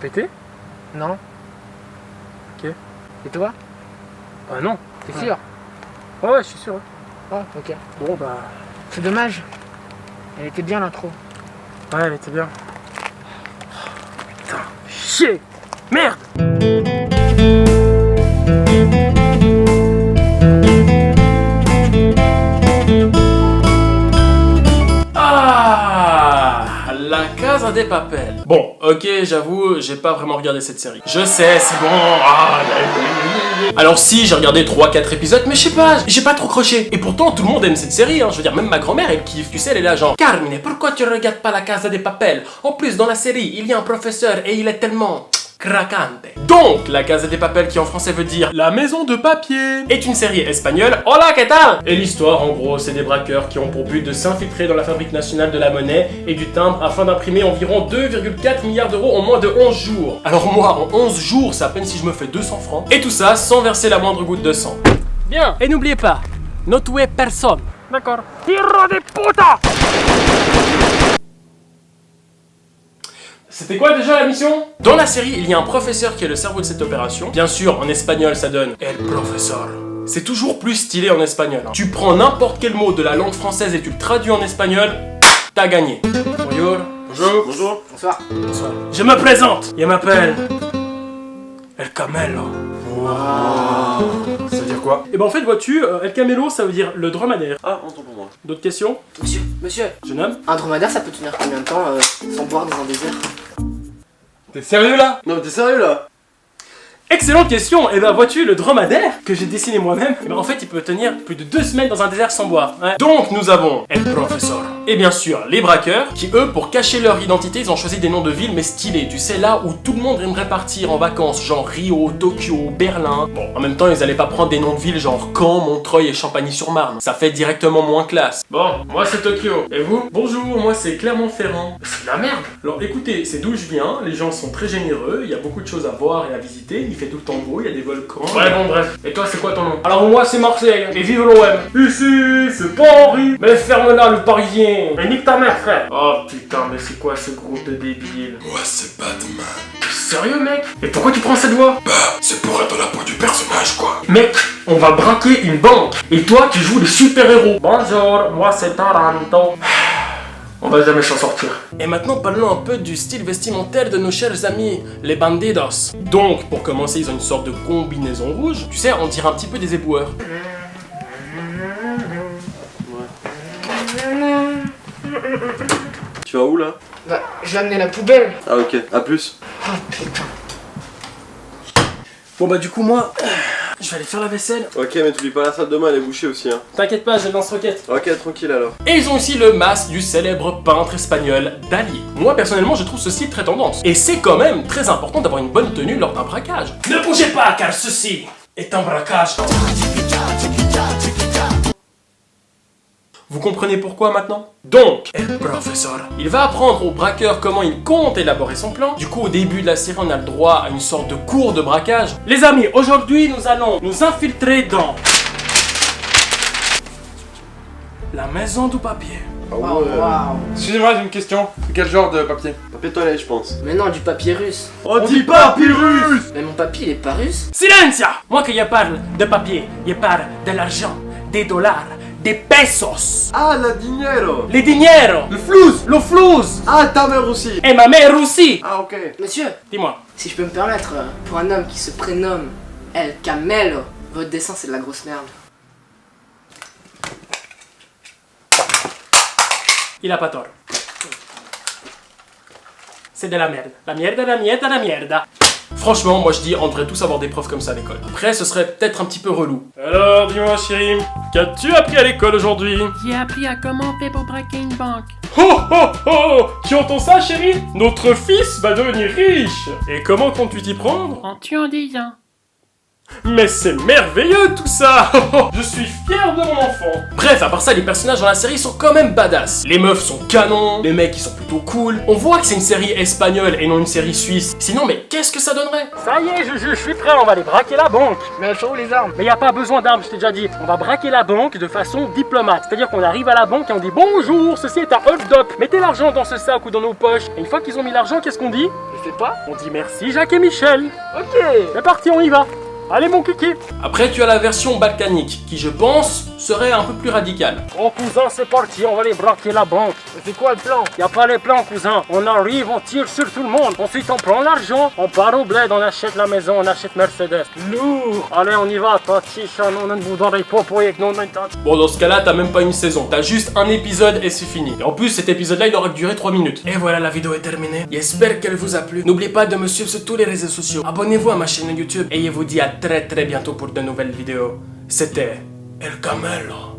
pété? Non. Ok. Et toi? Bah non. T'es sûr? Ouais, je suis sûr. Ah, ok. Bon, bah... C'est dommage. Elle était bien l'intro. Ouais, elle était bien. Putain, chier! Merde! Ah, La Casa de Papel. Bon, ok, j'avoue, j'ai pas vraiment regardé cette série. Je sais, c'est bon. Alors si, j'ai regardé 3-4 épisodes, mais je sais pas, j'ai pas trop croché. Et pourtant, tout le monde aime cette série, hein. Je veux dire, même ma grand-mère, elle kiffe. Tu sais, elle est là genre, Carmine, pourquoi tu regardes pas La Casa de Papel? En plus, dans la série, il y a un professeur et il est tellement... craquante. Donc, La Casa de Papel, qui en français veut dire La Maison de Papier, est une série espagnole. Hola, ¿qué tal? Et l'histoire, en gros, c'est des braqueurs qui ont pour but de s'infiltrer dans la fabrique nationale de la monnaie et du timbre afin d'imprimer environ 2,4 milliards d'euros en moins de 11 jours. Alors moi, en 11 jours, c'est à peine si je me fais 200 francs. Et tout ça sans verser la moindre goutte de sang. Bien. Et n'oubliez pas, ne tuez personne. D'accord. Tiro de puta! C'était quoi déjà la mission? Dans la série, il y a un professeur qui est le cerveau de cette opération. Bien sûr, en espagnol, ça donne El Profesor. C'est toujours plus stylé en espagnol. Hein. Tu prends n'importe quel mot de la langue française et tu le traduis en espagnol, t'as gagné. Bonjour. Bonjour. Bonjour. Bonsoir. Bonsoir. Je me présente. Il m'appelle El Camelo. Ça veut dire quoi? Et ben en fait, vois-tu, El Camelo, ça veut dire le dromadaire. Ah, autant pour moi. D'autres questions? Monsieur, Jeune homme? un dromadaire ça peut tenir combien de temps sans boire dans un désert? T'es sérieux là? Non mais t'es sérieux là? Excellente question. Et ben vois-tu, le dromadaire que j'ai dessiné moi-même, et ben en fait il peut tenir plus de 2 semaines dans un désert sans boire. Ouais. Donc nous avons El Professor. Et bien sûr les braqueurs, qui eux pour cacher leur identité ils ont choisi des noms de villes mais stylés. Tu sais là où tout le monde aimerait partir en vacances, genre Rio, Tokyo, Berlin. Bon en même temps ils allaient pas prendre des noms de villes genre Caen, Montreuil et Champagny-sur-Marne. Ça fait directement moins classe. Bon, moi c'est Tokyo. Et vous? Bonjour, moi c'est Clermont-Ferrand. C'est de la merde. Alors écoutez, c'est d'où je viens, les gens sont très généreux, il y a beaucoup de choses à voir et à visiter, il fait tout le temps beau, il y a des volcans. Ouais bon bref. Et toi c'est quoi ton nom? Alors moi c'est Marseille et vive l'OM. Ici c'est Paris. Mais ferme là le Parisien. Mais nique ta mère frère. Oh putain mais c'est quoi ce groupe de débiles? Moi c'est Batman. T'es sérieux mec? Et pourquoi tu prends cette voix? Bah, c'est pour être dans la peau du personnage quoi. Mec, on va braquer une banque. Et toi tu joues les super-héros. Bonjour, moi c'est Taranto. On va jamais s'en sortir. Et maintenant parlons un peu du style vestimentaire de nos chers amis, les bandidos. Donc, pour commencer, ils ont une sorte de combinaison rouge. Tu sais, on dirait un petit peu des éboueurs. Tu vas où là? Bah, je vais amener la poubelle. Ah ok, à plus. Oh putain. Bon bah du coup moi, je vais aller faire la vaisselle. Ok mais t'oublies pas la salle de bain, elle est bouchée aussi hein. T'inquiète pas, j'ai le lance-roquette. Ok, tranquille alors. Et ils ont aussi le masque du célèbre peintre espagnol Dali. Moi personnellement je trouve ce style très tendance. Et c'est quand même très important d'avoir une bonne tenue lors d'un braquage. Ne bougez pas car ceci est un braquage. Vous comprenez pourquoi maintenant? Donc, El Professor, il va apprendre au braqueur comment il compte élaborer son plan. Du coup, au début de la série, on a le droit à une sorte de cours de braquage. Les amis, aujourd'hui, nous allons nous infiltrer dans la maison du papier. Ah Oh, waouh. Excusez-moi, j'ai une question. C'est quel genre de papier? Papier toilette je pense. Mais non, du papier russe. On dit papyrus! Mais mon papy il est pas russe. Silencia! Moi que je parle de papier, je parle de l'argent, des dollars, des pesos, Ah la dinero! les dinero, Le flouze! le flouze, Ah ta mère aussi! et ma mère aussi. Ah ok. Monsieur, Dis-moi. si je peux me permettre, pour un homme qui se prénomme El Camelo, votre dessin c'est de la grosse merde. Il a pas tort. C'est de la merde. La mierda, la mierda, la mierda. Franchement, moi je dis, on devrait tous avoir des profs comme ça à l'école. Après, ce serait peut-être un petit peu relou. Alors, dis-moi chérie, qu'as-tu appris à l'école aujourd'hui? J'ai appris à comment on fait pour braquer une banque. Oh oh oh! Tu entends ça chérie? Notre fils va devenir riche! Et comment comptes-tu t'y prendre? En tuant des gens. Mais c'est merveilleux tout ça. Je suis fier de mon enfant. Bref, à part ça, les personnages dans la série sont quand même badass. Les meufs sont canons, les mecs ils sont plutôt cool. On voit que c'est une série espagnole et non une série suisse. Sinon, mais qu'est-ce que ça donnerait? Ça y est, je suis prêt, on va aller braquer la banque. Mais elles sont où les armes? Mais y a pas besoin d'armes, je t'ai déjà dit. On va braquer la banque de façon diplomate. C'est-à-dire qu'on arrive à la banque et on dit bonjour, ceci est un hold-up. Mettez l'argent dans ce sac ou dans nos poches. Et une fois qu'ils ont mis l'argent, qu'est-ce qu'on dit? Je sais pas. On dit merci Jacques et Michel. Ok. C'est parti, on y va. Allez mon kiki. Après, tu as la version balkanique, qui je pense serait un peu plus radicale. Oh cousin, c'est parti, on va aller braquer la banque. Mais c'est quoi le plan? Y a pas les plans cousin. On arrive, on tire sur tout le monde. Ensuite on prend l'argent, on part au bled, on achète la maison, on achète Mercedes. Lourd. Allez on y va, Tatisha, non on vous donne popoyek, non non. Bon, dans ce cas-là, t'as même pas une saison. T'as juste un épisode et c'est fini. Et en plus, cet épisode-là, il aurait duré 3 minutes. Et voilà, la vidéo est terminée. J'espère qu'elle vous a plu. N'oubliez pas de me suivre sur tous les réseaux sociaux. Abonnez-vous à ma chaîne YouTube. Et je vous dis à très bientôt pour de nouvelles vidéos. C'était El Camelo.